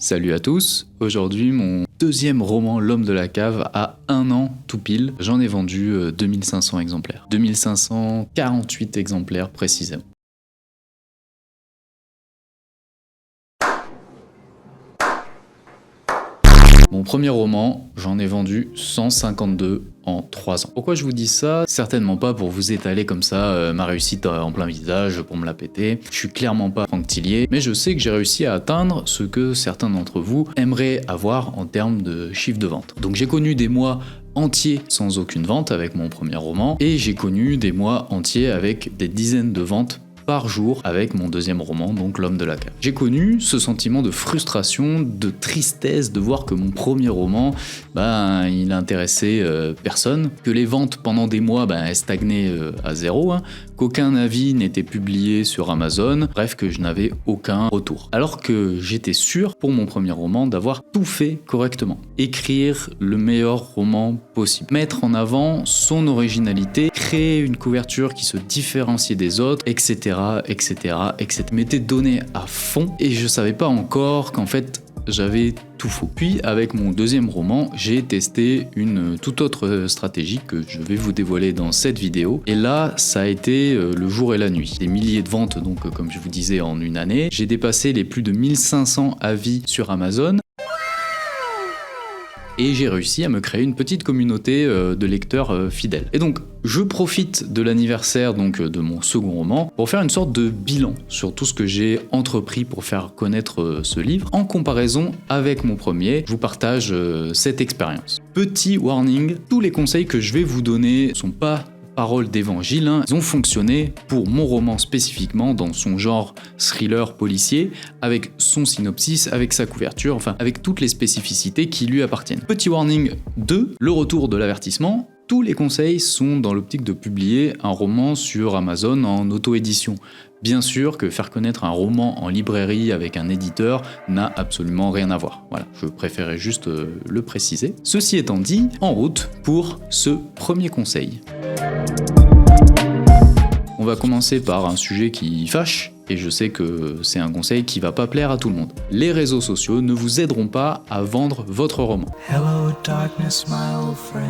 Salut à tous, aujourd'hui mon deuxième roman L'Homme de la Cave a 1 an tout pile, j'en ai vendu 2500 exemplaires. 2548 exemplaires précisément. Mon premier roman, j'en ai vendu 152 en 3 ans. Pourquoi je vous dis ça? Certainement pas pour vous étaler comme ça ma réussite en plein visage, pour me la péter. Je suis clairement pas Franck Tillier, mais je sais que j'ai réussi à atteindre ce que certains d'entre vous aimeraient avoir en termes de chiffre de vente. Donc j'ai connu des mois entiers sans aucune vente avec mon premier roman, et j'ai connu des mois entiers avec des dizaines de ventes par jour avec mon deuxième roman, donc L'Homme de la Cave. J'ai connu ce sentiment de frustration, de tristesse de voir que mon premier roman, il intéressait personne, que les ventes pendant des mois elles stagnaient à zéro, qu'aucun avis n'était publié sur Amazon, bref que je n'avais aucun retour. Alors que j'étais sûr pour mon premier roman d'avoir tout fait correctement. Écrire le meilleur roman possible, mettre en avant son originalité, créer une couverture qui se différenciait des autres, etc. M'était donné à fond et je savais pas encore qu'en fait j'avais tout faux. Puis avec mon deuxième roman, j'ai testé une toute autre stratégie que je vais vous dévoiler dans cette vidéo. Et là, ça a été le jour et la nuit. Des milliers de ventes, donc comme je vous disais, en une année. J'ai dépassé les plus de 1500 avis sur Amazon. Et j'ai réussi à me créer une petite communauté de lecteurs fidèles. Et donc, je profite de l'anniversaire de mon second roman pour faire une sorte de bilan sur tout ce que j'ai entrepris pour faire connaître ce livre. En comparaison avec mon premier, je vous partage cette expérience. Petit warning, tous les conseils que je vais vous donner ne sont pas paroles d'évangile, ils ont fonctionné pour mon roman spécifiquement dans son genre thriller policier, avec son synopsis, avec sa couverture, enfin avec toutes les spécificités qui lui appartiennent. Petit warning 2, le retour de l'avertissement. Tous les conseils sont dans l'optique de publier un roman sur Amazon en auto-édition. Bien sûr que faire connaître un roman en librairie avec un éditeur n'a absolument rien à voir. Voilà, je préférais juste le préciser. Ceci étant dit, en route pour ce premier conseil. On va commencer par un sujet qui fâche, et je sais que c'est un conseil qui va pas plaire à tout le monde. Les réseaux sociaux ne vous aideront pas à vendre votre roman. Hello, darkness, my old friend.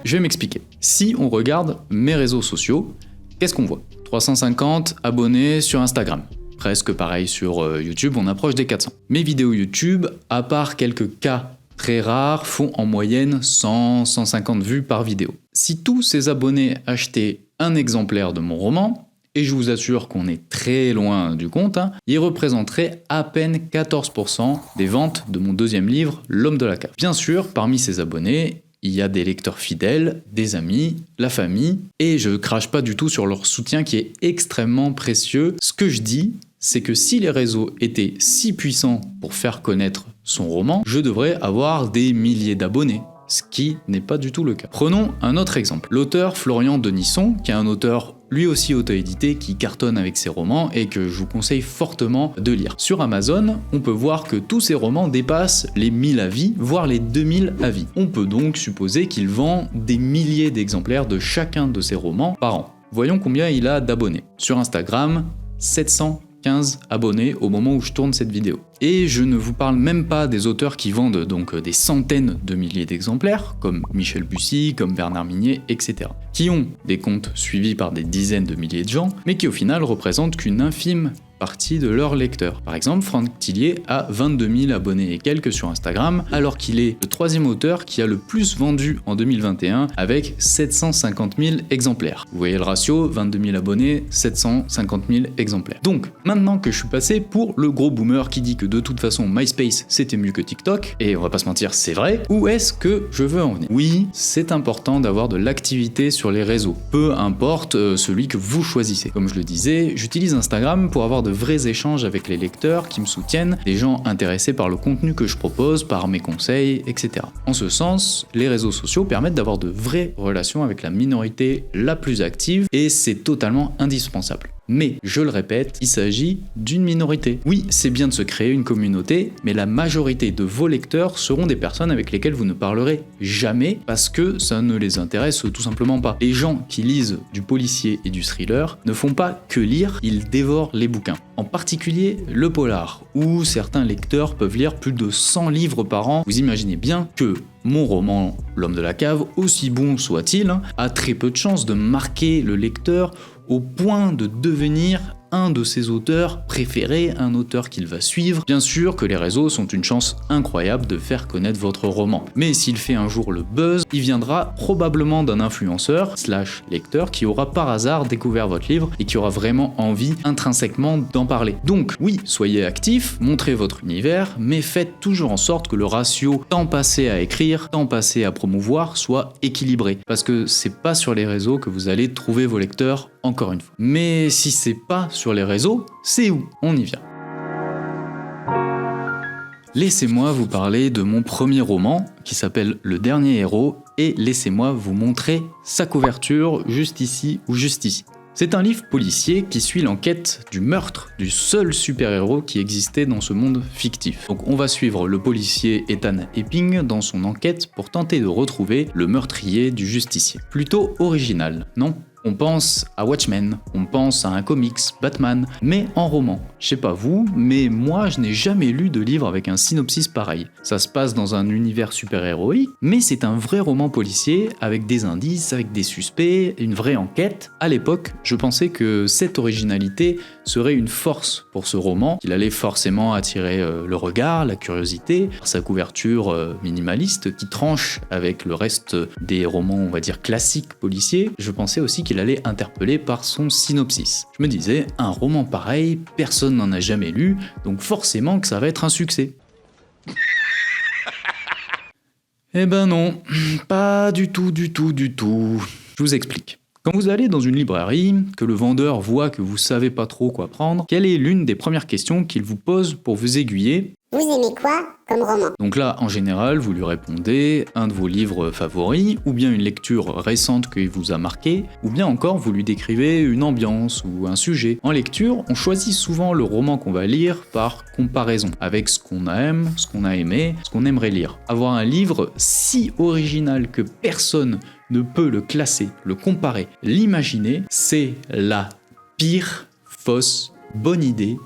Je vais m'expliquer. Si on regarde mes réseaux sociaux, qu'est-ce qu'on voit? 350 abonnés sur Instagram. Presque pareil sur YouTube, on approche des 400. Mes vidéos YouTube, à part quelques cas très rares, font en moyenne 100-150 vues par vidéo. Si tous ces abonnés achetaient un exemplaire de mon roman, et je vous assure qu'on est très loin du compte, ils représenteraient à peine 14% des ventes de mon deuxième livre, L'Homme de la Cave. Bien sûr, parmi ces abonnés, il y a des lecteurs fidèles, des amis, la famille, et je crache pas du tout sur leur soutien qui est extrêmement précieux. Ce que je dis, c'est que si les réseaux étaient si puissants pour faire connaître son roman, je devrais avoir des milliers d'abonnés, ce qui n'est pas du tout le cas. Prenons un autre exemple. L'auteur Florian Denisson, qui est un auteur lui aussi auto-édité, qui cartonne avec ses romans et que je vous conseille fortement de lire. Sur Amazon, on peut voir que tous ses romans dépassent les 1000 avis, voire les 2000 avis. On peut donc supposer qu'il vend des milliers d'exemplaires de chacun de ses romans par an. Voyons combien il a d'abonnés. Sur Instagram, 715 abonnés au moment où je tourne cette vidéo. Et je ne vous parle même pas des auteurs qui vendent donc des centaines de milliers d'exemplaires, comme Michel Bussy, comme Bernard Minet, etc. Qui ont des comptes suivis par des dizaines de milliers de gens, mais qui au final représentent qu'une infime partie de leurs lecteurs. Par exemple, Franck Tillier a 22 000 abonnés et quelques sur Instagram, alors qu'il est le troisième auteur qui a le plus vendu en 2021 avec 750 000 exemplaires. Vous voyez le ratio, 22 000 abonnés, 750 000 exemplaires. Donc, maintenant que je suis passé pour le gros boomer qui dit que de toute façon MySpace c'était mieux que TikTok, et on va pas se mentir, c'est vrai, où est-ce que je veux en venir? Oui, c'est important d'avoir de l'activité sur les réseaux, peu importe celui que vous choisissez. Comme je le disais, j'utilise Instagram pour avoir de vrais échanges avec les lecteurs qui me soutiennent, des gens intéressés par le contenu que je propose, par mes conseils, etc. En ce sens, les réseaux sociaux permettent d'avoir de vraies relations avec la minorité la plus active, et c'est totalement indispensable. Mais, je le répète, il s'agit d'une minorité. Oui, c'est bien de se créer une communauté, mais la majorité de vos lecteurs seront des personnes avec lesquelles vous ne parlerez jamais parce que ça ne les intéresse tout simplement pas. Les gens qui lisent du policier et du thriller ne font pas que lire, ils dévorent les bouquins. En particulier le polar, où certains lecteurs peuvent lire plus de 100 livres par an. Vous imaginez bien que mon roman L'homme de la cave, aussi bon soit-il, a très peu de chances de marquer le lecteur au point de devenir un de ses auteurs préférés, un auteur qu'il va suivre. Bien sûr que les réseaux sont une chance incroyable de faire connaître votre roman. Mais s'il fait un jour le buzz, il viendra probablement d'un influenceur / lecteur qui aura par hasard découvert votre livre et qui aura vraiment envie intrinsèquement d'en parler. Donc oui, soyez actifs, montrez votre univers, mais faites toujours en sorte que le ratio temps passé à écrire, temps passé à promouvoir soit équilibré. Parce que c'est pas sur les réseaux que vous allez trouver vos lecteurs, encore une fois. Mais si c'est pas sur les réseaux, c'est où? On y vient. Laissez-moi vous parler de mon premier roman, qui s'appelle Le Dernier Héros, et laissez-moi vous montrer sa couverture juste ici ou juste ici. C'est un livre policier qui suit l'enquête du meurtre du seul super-héros qui existait dans ce monde fictif. Donc on va suivre le policier Ethan Epping dans son enquête pour tenter de retrouver le meurtrier du justicier. Plutôt original, non ? On pense à Watchmen, on pense à un comics, Batman, mais en roman. Je sais pas vous, mais moi je n'ai jamais lu de livre avec un synopsis pareil. Ça se passe dans un univers super-héroïque, mais c'est un vrai roman policier avec des indices, avec des suspects, une vraie enquête. À l'époque, je pensais que cette originalité serait une force pour ce roman, qu'il allait forcément attirer le regard, la curiosité, sa couverture minimaliste qui tranche avec le reste des romans, on va dire classiques policiers. Je pensais aussi qu'il allait interpeller par son synopsis. Je me disais, un roman pareil, personne n'en a jamais lu, donc forcément que ça va être un succès. Eh ben non, pas du tout. Je vous explique. Quand vous allez dans une librairie, que le vendeur voit que vous savez pas trop quoi prendre, quelle est l'une des premières questions qu'il vous pose pour vous aiguiller ? Vous aimez quoi comme roman ? Donc là, en général, vous lui répondez un de vos livres favoris, ou bien une lecture récente qui vous a marqué, ou bien encore vous lui décrivez une ambiance ou un sujet. En lecture, on choisit souvent le roman qu'on va lire par comparaison, avec ce qu'on aime, ce qu'on a aimé, ce qu'on aimerait lire. Avoir un livre si original que personne ne peut le classer, le comparer, l'imaginer, c'est la pire fausse bonne idée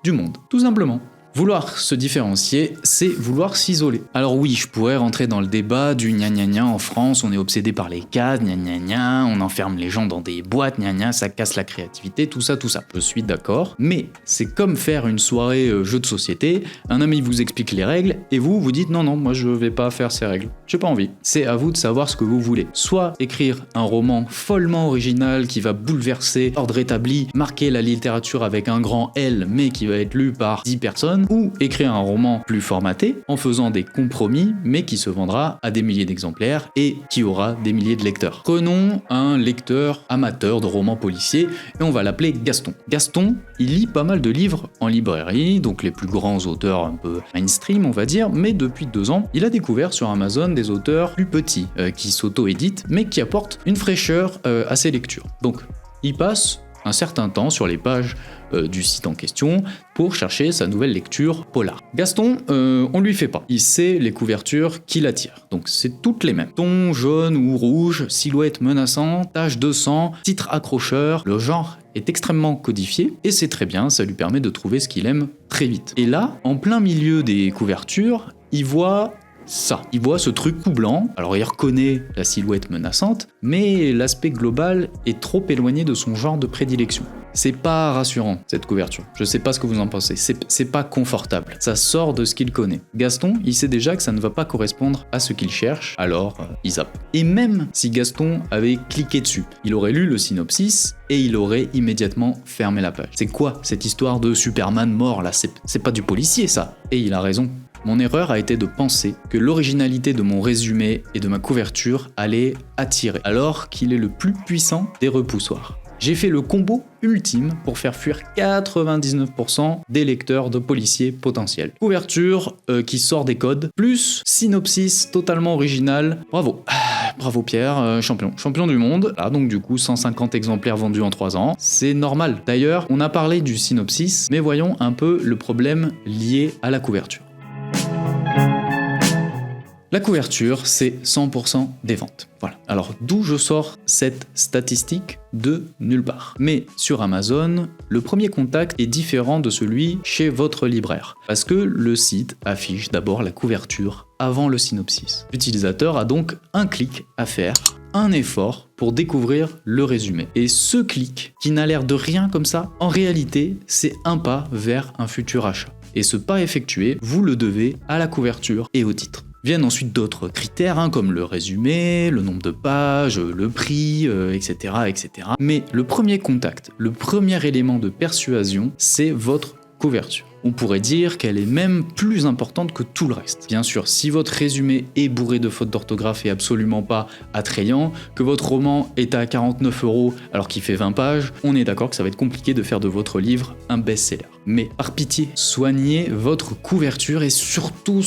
du monde, tout simplement. Vouloir se différencier, c'est vouloir s'isoler. Alors oui, je pourrais rentrer dans le débat du gna gna gna en France, on est obsédé par les cases, gna gna gna, on enferme les gens dans des boîtes, gna gna, ça casse la créativité, tout ça. Je suis d'accord, mais c'est comme faire une soirée jeu de société, un ami vous explique les règles, et vous dites non, moi je vais pas faire ces règles, j'ai pas envie. C'est à vous de savoir ce que vous voulez. Soit écrire un roman follement original qui va bouleverser l'ordre établi, marquer la littérature avec un grand L, mais qui va être lu par 10 personnes, ou écrire un roman plus formaté en faisant des compromis mais qui se vendra à des milliers d'exemplaires et qui aura des milliers de lecteurs. Prenons un lecteur amateur de romans policiers et on va l'appeler Gaston. Gaston, il lit pas mal de livres en librairie, donc les plus grands auteurs un peu mainstream on va dire, mais depuis 2 ans, il a découvert sur Amazon des auteurs plus petits qui s'auto-éditent mais qui apportent une fraîcheur à ses lectures. Donc il passe un certain temps sur les pages du site en question pour chercher sa nouvelle lecture polar. Gaston, on lui fait pas. Il sait les couvertures qui l'attirent. Donc c'est toutes les mêmes. Ton jaune ou rouge, silhouette menaçante, tache de sang, titre accrocheur. Le genre est extrêmement codifié et c'est très bien, ça lui permet de trouver ce qu'il aime très vite. Et là, en plein milieu des couvertures, il voit ça. Il voit ce truc tout blanc, alors il reconnaît la silhouette menaçante, mais l'aspect global est trop éloigné de son genre de prédilection. C'est pas rassurant, cette couverture. Je sais pas ce que vous en pensez, c'est pas confortable. Ça sort de ce qu'il connaît. Gaston, il sait déjà que ça ne va pas correspondre à ce qu'il cherche, alors il zappe. Et même si Gaston avait cliqué dessus, il aurait lu le synopsis et il aurait immédiatement fermé la page. C'est quoi cette histoire de Superman mort là ? C'est pas du policier ça. Et il a raison. Mon erreur a été de penser que l'originalité de mon résumé et de ma couverture allait attirer, alors qu'il est le plus puissant des repoussoirs. J'ai fait le combo ultime pour faire fuir 99% des lecteurs de policiers potentiels. Couverture qui sort des codes, plus synopsis totalement original. Bravo. bravo Pierre, champion du monde. Là, donc du coup, 150 exemplaires vendus en 3 ans. C'est normal. D'ailleurs, on a parlé du synopsis, mais voyons un peu le problème lié à la couverture. La couverture, c'est 100% des ventes. Voilà. Alors, d'où je sors cette statistique? De nulle part. Mais sur Amazon, le premier contact est différent de celui chez votre libraire. Parce que le site affiche d'abord la couverture avant le synopsis. L'utilisateur a donc un clic à faire, un effort pour découvrir le résumé. Et ce clic, qui n'a l'air de rien comme ça, en réalité, c'est un pas vers un futur achat. Et ce pas effectué, vous le devez à la couverture et au titre. Viennent ensuite d'autres critères, comme le résumé, le nombre de pages, le prix, etc., etc. Mais le premier contact, le premier élément de persuasion, c'est votre couverture. On pourrait dire qu'elle est même plus importante que tout le reste. Bien sûr, si votre résumé est bourré de fautes d'orthographe et absolument pas attrayant, que votre roman est à 49 € alors qu'il fait 20 pages, on est d'accord que ça va être compliqué de faire de votre livre un best-seller. Mais par pitié, soignez votre couverture et surtout,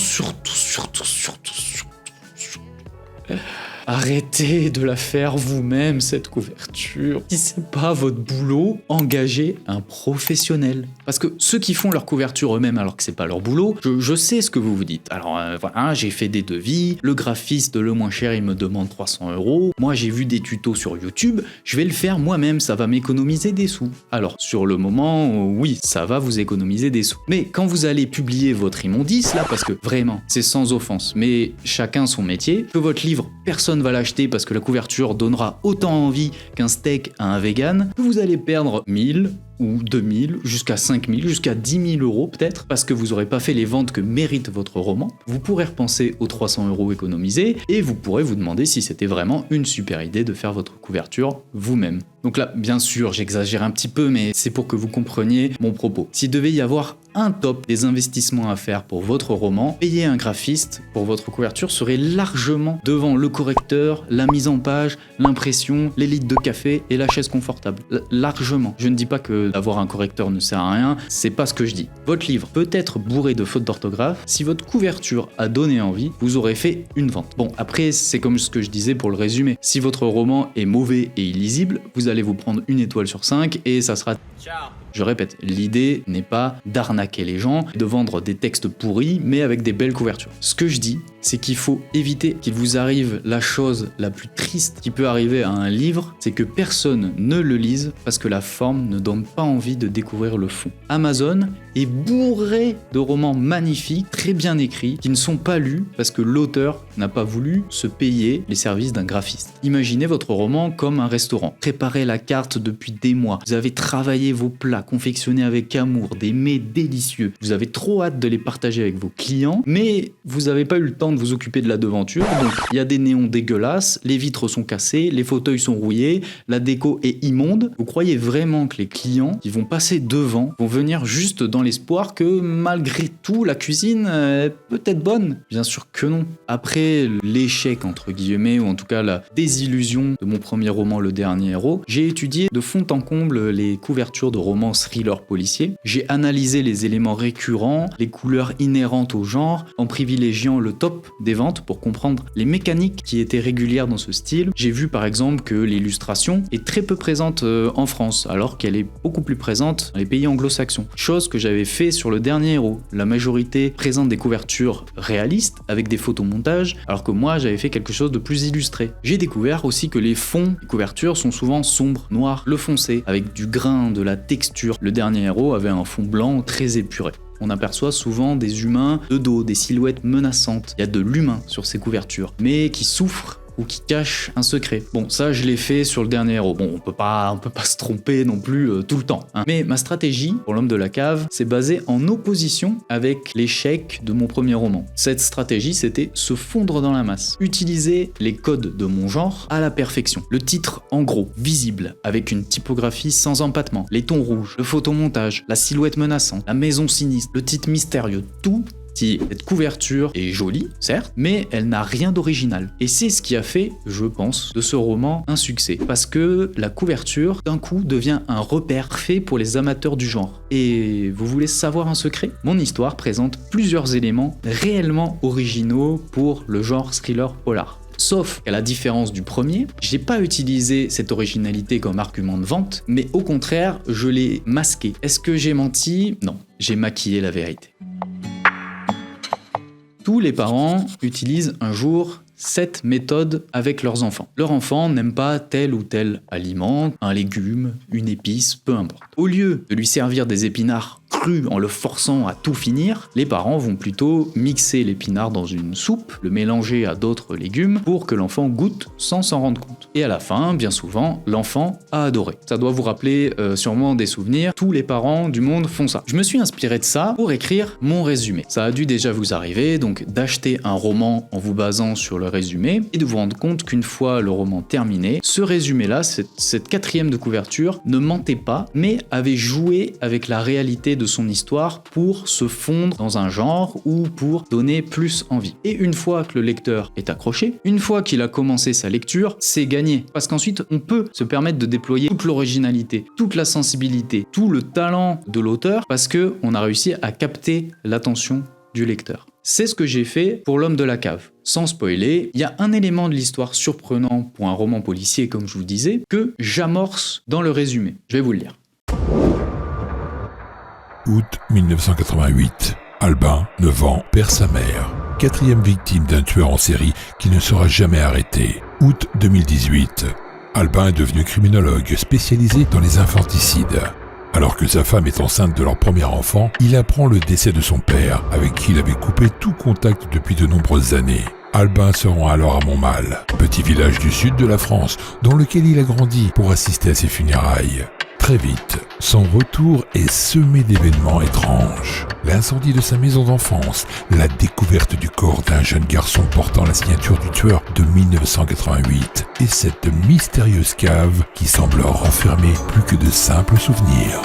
arrêtez de la faire vous-même, cette couverture. Si c'est pas votre boulot, engagez un professionnel. Parce que ceux qui font leur couverture eux-mêmes alors que c'est pas leur boulot, je sais ce que vous vous dites. Alors voilà, j'ai fait des devis, le graphiste le moins cher il me demande 300 €, moi j'ai vu des tutos sur YouTube, je vais le faire moi-même, ça va m'économiser des sous. Alors sur le moment, oui, ça va vous économiser des sous. Mais quand vous allez publier votre immondice là, parce que vraiment, c'est sans offense, mais chacun son métier, que votre livre, personne va l'acheter parce que la couverture donnera autant envie qu'un steak à un vegan, vous allez perdre 1000 ou 2000, jusqu'à 5000, jusqu'à 10 000 € peut-être, parce que vous n'aurez pas fait les ventes que mérite votre roman. Vous pourrez repenser aux 300 € économisés et vous pourrez vous demander si c'était vraiment une super idée de faire votre couverture vous-même. Donc là, bien sûr, j'exagère un petit peu, mais c'est pour que vous compreniez mon propos. S'il devait y avoir un top des investissements à faire pour votre roman, payer un graphiste pour votre couverture serait largement devant le correcteur, la mise en page, l'impression, les litres de café et la chaise confortable. Largement. Je ne dis pas que d'avoir un correcteur ne sert à rien, c'est pas ce que je dis. Votre livre peut être bourré de fautes d'orthographe, si votre couverture a donné envie, vous aurez fait une vente. Bon, après, c'est comme ce que je disais pour le résumé. Si votre roman est mauvais et illisible, vous allez vous prendre 1 étoile sur 5 et ça sera... Ciao. Je répète, l'idée n'est pas d'arnaquer les gens, de vendre des textes pourris, mais avec des belles couvertures. Ce que je dis, c'est qu'il faut éviter qu'il vous arrive la chose la plus triste qui peut arriver à un livre, c'est que personne ne le lise parce que la forme ne donne pas envie de découvrir le fond. Amazon est bourré de romans magnifiques, très bien écrits, qui ne sont pas lus parce que l'auteur n'a pas voulu se payer les services d'un graphiste. Imaginez votre roman comme un restaurant. Préparez la carte depuis des mois, vous avez travaillé vos plats, confectionnés avec amour, des mets délicieux. Vous avez trop hâte de les partager avec vos clients, mais vous n'avez pas eu le temps de vous occuper de la devanture, donc il y a des néons dégueulasses, les vitres sont cassées, les fauteuils sont rouillés, la déco est immonde. Vous croyez vraiment que les clients qui vont passer devant vont venir juste dans l'espoir que malgré tout la cuisine est peut-être bonne? Bien sûr que non. Après l'échec entre guillemets, ou en tout cas la désillusion de mon premier roman Le Dernier Héros, j'ai étudié de fond en comble les couvertures de romans thriller policier. J'ai analysé les éléments récurrents, les couleurs inhérentes au genre, en privilégiant le top des ventes pour comprendre les mécaniques qui étaient régulières dans ce style. J'ai vu par exemple que l'illustration est très peu présente en France, alors qu'elle est beaucoup plus présente dans les pays anglo-saxons. Chose que j'avais fait sur Le Dernier Héros. La majorité présente des couvertures réalistes avec des photomontages, alors que moi j'avais fait quelque chose de plus illustré. J'ai découvert aussi que les fonds des couvertures sont souvent sombres, noirs, le foncé, avec du grain, de la texture. Le Dernier Héros avait un fond blanc très épuré. On aperçoit souvent des humains de dos, des silhouettes menaçantes. Il y a de l'humain sur ces couvertures, mais qui souffrent ou qui cache un secret. Bon, ça je l'ai fait sur Le Dernier Héros. Bon, on peut pas se tromper non plus tout le temps. Mais ma stratégie pour L'Homme de la Cave, c'est basé en opposition avec l'échec de mon premier roman. Cette stratégie, c'était se fondre dans la masse. Utiliser les codes de mon genre à la perfection. Le titre en gros, visible, avec une typographie sans empattement, les tons rouges, le photomontage, la silhouette menaçante, la maison sinistre, le titre mystérieux, tout. Cette couverture est jolie, certes, mais elle n'a rien d'original. Et c'est ce qui a fait, je pense, de ce roman un succès. Parce que la couverture, d'un coup, devient un repère parfait pour les amateurs du genre. Et vous voulez savoir un secret? Mon histoire présente plusieurs éléments réellement originaux pour le genre thriller polar. Sauf qu'à la différence du premier, j'ai pas utilisé cette originalité comme argument de vente, mais au contraire, je l'ai masqué. Est-ce que j'ai menti? Non, j'ai maquillé la vérité. Tous les parents utilisent un jour cette méthode avec leurs enfants. Leur enfant n'aime pas tel ou tel aliment, un légume, une épice, peu importe. Au lieu de lui servir des épinards crus en le forçant à tout finir, les parents vont plutôt mixer l'épinard dans une soupe, le mélanger à d'autres légumes pour que l'enfant goûte sans s'en rendre compte. Et à la fin, bien souvent, l'enfant a adoré. Ça doit vous rappeler sûrement des souvenirs, tous les parents du monde font ça. Je me suis inspiré de ça pour écrire mon résumé. Ça a dû déjà vous arriver, donc d'acheter un roman en vous basant sur le résumé et de vous rendre compte qu'une fois le roman terminé, ce résumé-là, cette quatrième de couverture, ne mentait pas, mais avait joué avec la réalité de son histoire pour se fondre dans un genre ou pour donner plus envie. Et une fois que le lecteur est accroché, une fois qu'il a commencé sa lecture, c'est gagné. Parce qu'ensuite, on peut se permettre de déployer toute l'originalité, toute la sensibilité, tout le talent de l'auteur parce qu'on a réussi à capter l'attention du lecteur. C'est ce que j'ai fait pour L'Homme de la cave. Sans spoiler, il y a un élément de l'histoire surprenant pour un roman policier, comme je vous disais, que j'amorce dans le résumé. Je vais vous le lire. Août 1988. Albin, 9 ans, perd sa mère. 4e victime d'un tueur en série qui ne sera jamais arrêté. Août 2018. Albin est devenu criminologue spécialisé dans les infanticides. Alors que sa femme est enceinte de leur premier enfant, il apprend le décès de son père, avec qui il avait coupé tout contact depuis de nombreuses années. Albin se rend alors à Montmal, petit village du sud de la France, dans lequel il a grandi pour assister à ses funérailles. Très vite, son retour est semé d'événements étranges. L'incendie de sa maison d'enfance, la découverte du corps d'un jeune garçon portant la signature du tueur de 1988 et cette mystérieuse cave qui semble renfermer plus que de simples souvenirs.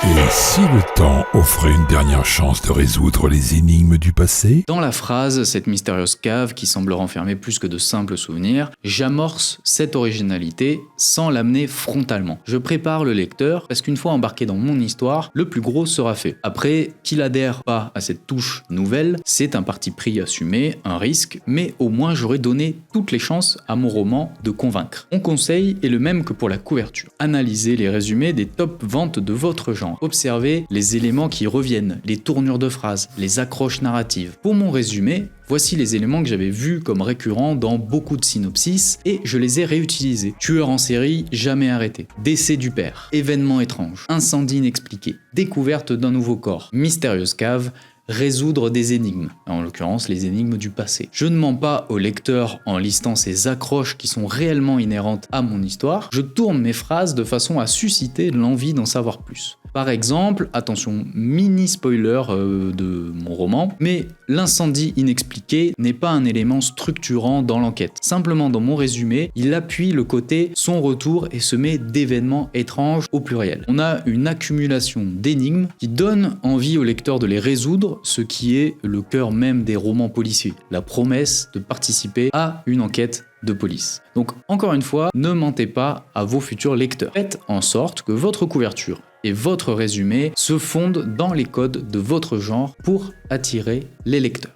Et si le temps offrait une dernière chance de résoudre les énigmes du passé? Dans la phrase « cette mystérieuse cave qui semble renfermer plus que de simples souvenirs », j'amorce cette originalité sans l'amener frontalement. Je prépare le lecteur parce qu'une fois embarqué dans mon histoire, le plus gros sera fait. Après, qu'il adhère pas à cette touche nouvelle, c'est un parti pris assumé, un risque, mais au moins j'aurai donné toutes les chances à mon roman de convaincre. Mon conseil est le même que pour la couverture. Analysez les résumés des top ventes de votre genre. Observez les éléments qui reviennent, les tournures de phrases, les accroches narratives. Pour mon résumé, voici les éléments que j'avais vus comme récurrents dans beaucoup de synopsis et je les ai réutilisés. Tueur en série, jamais arrêté. Décès du père. Événement étrange. Incendie inexpliqué. Découverte d'un nouveau corps. Mystérieuse cave. Résoudre des énigmes, en l'occurrence les énigmes du passé. Je ne mens pas au lecteur en listant ces accroches qui sont réellement inhérentes à mon histoire, je tourne mes phrases de façon à susciter l'envie d'en savoir plus. Par exemple, attention, mini spoiler de mon roman, mais l'incendie inexpliqué n'est pas un élément structurant dans l'enquête. Simplement dans mon résumé, il appuie le côté son retour et se met d'événements étranges au pluriel. On a une accumulation d'énigmes qui donne envie au lecteur de les résoudre, ce qui est le cœur même des romans policiers, la promesse de participer à une enquête de police. Donc encore une fois, ne mentez pas à vos futurs lecteurs. Faites en sorte que votre couverture et votre résumé se fondent dans les codes de votre genre pour attirer les lecteurs.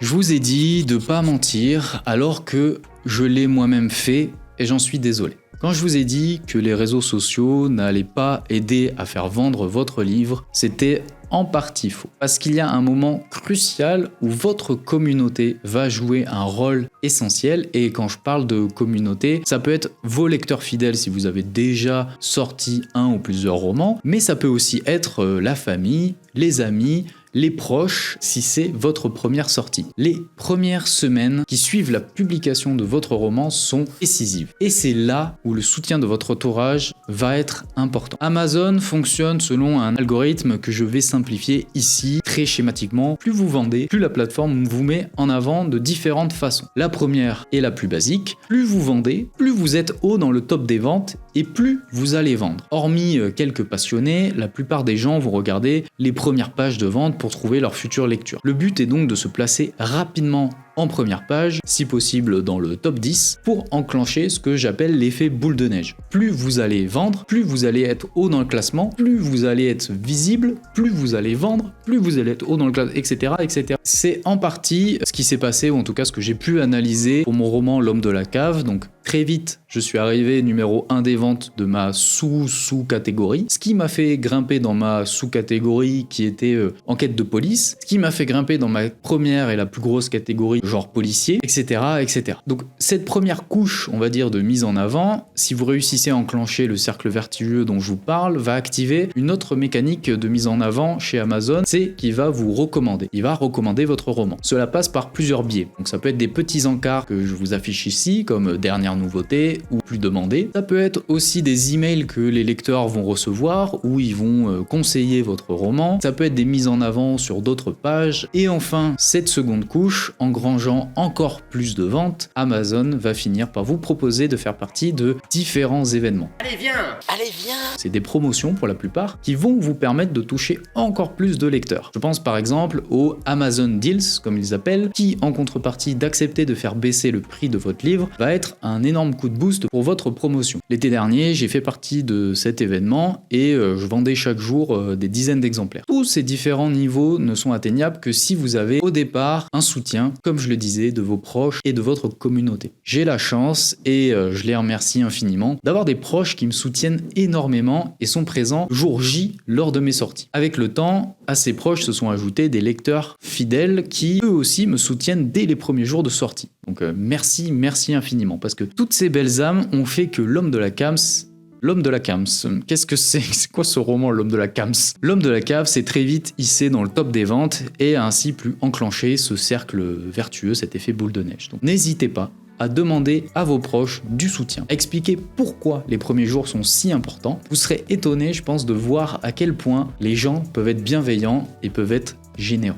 Je vous ai dit de pas mentir alors que je l'ai moi-même fait et j'en suis désolé. Quand je vous ai dit que les réseaux sociaux n'allaient pas aider à faire vendre votre livre, c'était en partie faux. Parce qu'il y a un moment crucial où votre communauté va jouer un rôle essentiel. Et quand je parle de communauté, ça peut être vos lecteurs fidèles si vous avez déjà sorti un ou plusieurs romans, mais ça peut aussi être la famille, les amis, les proches si c'est votre première sortie. Les premières semaines qui suivent la publication de votre roman sont décisives. Et c'est là où le soutien de votre entourage va être important. Amazon fonctionne selon un algorithme que je vais simplifier ici très schématiquement. Plus vous vendez, plus la plateforme vous met en avant de différentes façons. La première est la plus basique. Plus vous vendez, plus vous êtes haut dans le top des ventes et plus vous allez vendre. Hormis quelques passionnés, la plupart des gens vont regarder les premières pages de vente pour trouver leur future lecture. Le but est donc de se placer rapidement en première page, si possible dans le top 10, pour enclencher ce que j'appelle l'effet boule de neige. Plus vous allez vendre, plus vous allez être haut dans le classement, plus vous allez être visible, plus vous allez vendre, plus vous allez être haut dans le classement, etc., etc. C'est en partie ce qui s'est passé, ou en tout cas ce que j'ai pu analyser pour mon roman L'homme de la cave. Donc très vite, je suis arrivé numéro 1 des ventes de ma sous-catégorie, ce qui m'a fait grimper dans ma sous-catégorie qui était enquête de police, ce qui m'a fait grimper dans ma première et la plus grosse catégorie, genre policier, etc., etc. Donc cette première couche, on va dire, de mise en avant, si vous réussissez à enclencher le cercle vertueux dont je vous parle, va activer une autre mécanique de mise en avant chez Amazon, c'est qu'il va vous recommander. Il va recommander votre roman. Cela passe par plusieurs biais. Donc ça peut être des petits encarts que je vous affiche ici, comme dernière nouveauté ou plus demandé. Ça peut être aussi des emails que les lecteurs vont recevoir où ils vont conseiller votre roman. Ça peut être des mises en avant sur d'autres pages. Et enfin, cette seconde couche, engrangeant encore plus de ventes, Amazon va finir par vous proposer de faire partie de différents événements. Allez viens. C'est des promotions pour la plupart qui vont vous permettre de toucher encore plus de lecteurs. Je pense par exemple aux Amazon Deals, comme ils appellent, qui en contrepartie d'accepter de faire baisser le prix de votre livre, va être un énorme coup de boost pour votre promotion. L'été dernier, j'ai fait partie de cet événement et je vendais chaque jour des dizaines d'exemplaires. Tous ces différents niveaux ne sont atteignables que si vous avez au départ un soutien, comme je le disais, de vos proches et de votre communauté. J'ai la chance, et je les remercie infiniment, d'avoir des proches qui me soutiennent énormément et sont présents jour J lors de mes sorties. Avec le temps, à ces proches se sont ajoutés des lecteurs fidèles qui eux aussi me soutiennent dès les premiers jours de sortie. Donc merci infiniment, parce que toutes ces belles âmes ont fait que L'homme de la Cams, qu'est-ce que c'est? C'est quoi ce roman, L'homme de la Cams? L'homme de la cave s'est très vite hissé dans le top des ventes et a ainsi pu enclencher ce cercle vertueux, cet effet boule de neige. Donc n'hésitez pas à demander à vos proches du soutien. Expliquez pourquoi les premiers jours sont si importants. Vous serez étonné, je pense, de voir à quel point les gens peuvent être bienveillants et peuvent être généreux.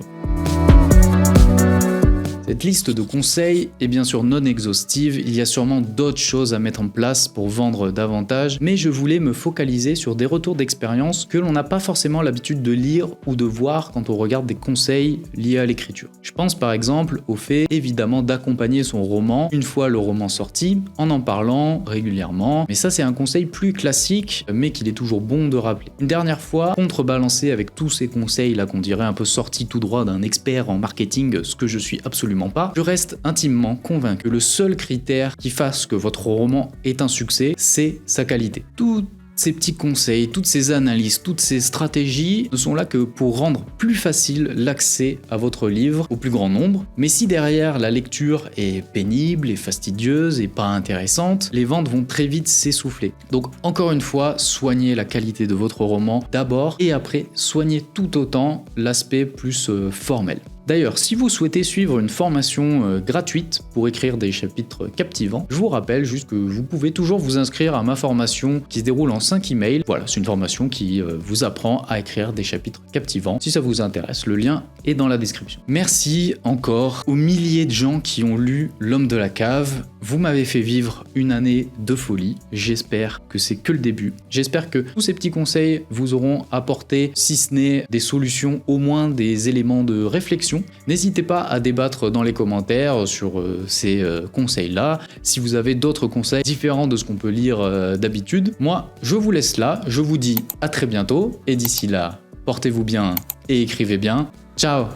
Cette liste de conseils est bien sûr non exhaustive, il y a sûrement d'autres choses à mettre en place pour vendre davantage, mais je voulais me focaliser sur des retours d'expérience que l'on n'a pas forcément l'habitude de lire ou de voir quand on regarde des conseils liés à l'écriture. Je pense par exemple au fait évidemment d'accompagner son roman une fois le roman sorti, en parlant régulièrement, mais ça c'est un conseil plus classique, mais qu'il est toujours bon de rappeler. Une dernière fois, contrebalancer avec tous ces conseils là qu'on dirait un peu sortis tout droit d'un expert en marketing, ce que je suis absolument pas, je reste intimement convaincu que le seul critère qui fasse que votre roman est un succès, c'est sa qualité. Toutes ces petits conseils, toutes ces analyses, toutes ces stratégies ne sont là que pour rendre plus facile l'accès à votre livre au plus grand nombre. Mais si derrière la lecture est pénible et fastidieuse et pas intéressante, les ventes vont très vite s'essouffler. Donc encore une fois, soignez la qualité de votre roman d'abord et après soignez tout autant l'aspect plus formel. D'ailleurs, si vous souhaitez suivre une formation gratuite pour écrire des chapitres captivants, je vous rappelle juste que vous pouvez toujours vous inscrire à ma formation qui se déroule en 5 emails. Voilà, c'est une formation qui vous apprend à écrire des chapitres captivants. Si ça vous intéresse, le lien est dans la description. Merci encore aux milliers de gens qui ont lu L'homme de la cave. Vous m'avez fait vivre une année de folie. J'espère que c'est que le début. J'espère que tous ces petits conseils vous auront apporté, si ce n'est des solutions, au moins des éléments de réflexion. N'hésitez pas à débattre dans les commentaires sur ces conseils-là. Si vous avez d'autres conseils différents de ce qu'on peut lire d'habitude, moi, je vous laisse là. Je vous dis à très bientôt. Et d'ici là, portez-vous bien et écrivez bien. Ciao!